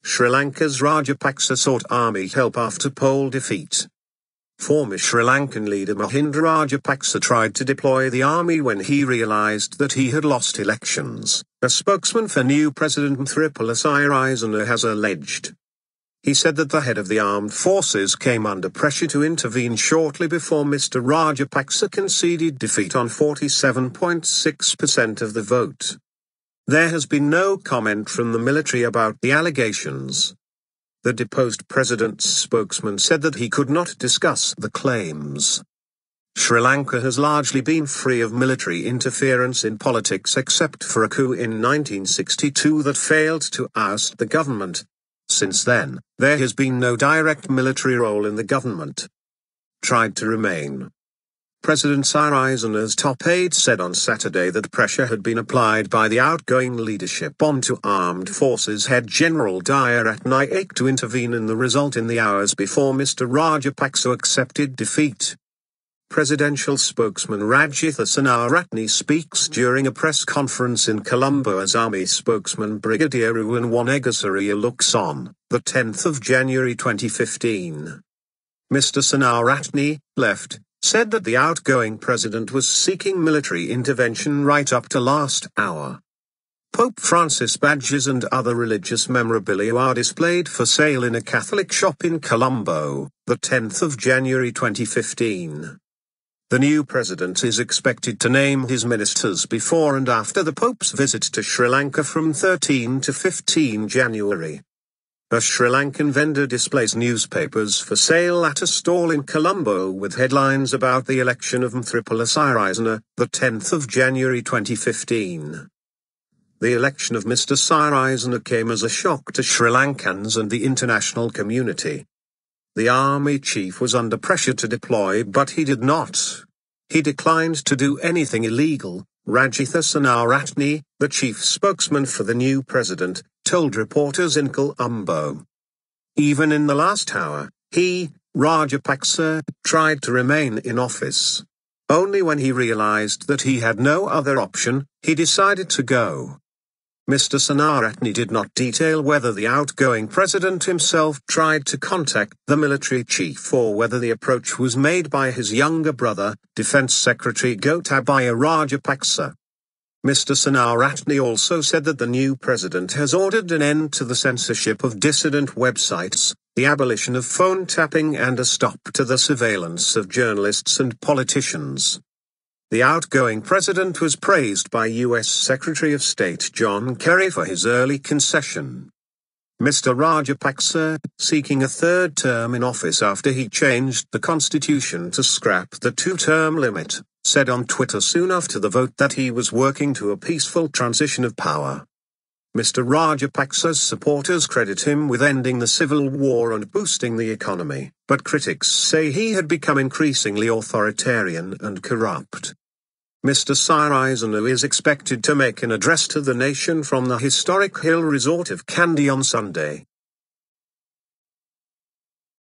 Sri Lanka's Rajapaksa sought army help after poll defeat. Former Sri Lankan leader Mahinda Rajapaksa tried to deploy the army when he realized that he had lost elections, a spokesman for new President Maithripala Sirisena has alleged. He said that the head of the armed forces came under pressure to intervene shortly before Mr Rajapaksa conceded defeat on 47.6% of the vote. There has been no comment from the military about the allegations. The deposed president's spokesman said that he could not discuss the claims. Sri Lanka has largely been free of military interference in politics except for a coup in 1962 that failed to oust the government. Since then, there has been no direct military role in the government. Tried to remain. President Sirisena's top aide said on Saturday that pressure had been applied by the outgoing leadership onto Armed Forces head General Daya Ratnayake to intervene in the result in the hours before Mr Rajapaksa accepted defeat. Presidential spokesman Rajitha Senaratne speaks during a press conference in Colombo as Army spokesman Brigadier Uwanwanegasuriya looks on, the 10th of January 2015. Mr Senaratne, left, said that the outgoing president was seeking military intervention right up to last hour. Pope Francis badges and other religious memorabilia are displayed for sale in a Catholic shop in Colombo, the 10th of January 2015. The new president is expected to name his ministers before and after the Pope's visit to Sri Lanka from 13 to 15 January. A Sri Lankan vendor displays newspapers for sale at a stall in Colombo with headlines about the election of Maithripala Sirisena, the 10th of January 2015. The election of Mr Sirisena came as a shock to Sri Lankans and the international community. The army chief was under pressure to deploy but he did not. He declined to do anything illegal, Rajitha Senaratne, the chief spokesman for the new president, told reporters in Colombo. Even in the last hour, he, Rajapaksa, tried to remain in office. Only when he realized that he had no other option, he decided to go. Mr Senaratne did not detail whether the outgoing president himself tried to contact the military chief or whether the approach was made by his younger brother, Defense Secretary Gotabaya Rajapaksa. Mr Senaratne also said that the new president has ordered an end to the censorship of dissident websites, the abolition of phone tapping and a stop to the surveillance of journalists and politicians. The outgoing president was praised by U.S. Secretary of State John Kerry for his early concession. Mr Rajapaksa, seeking a third term in office after he changed the constitution to scrap the two-term limit, said on Twitter soon after the vote that he was working to a peaceful transition of power. Mr Rajapaksa's supporters credit him with ending the civil war and boosting the economy, but critics say he had become increasingly authoritarian and corrupt. Mr Sirisena is expected to make an address to the nation from the historic hill resort of Kandy on Sunday.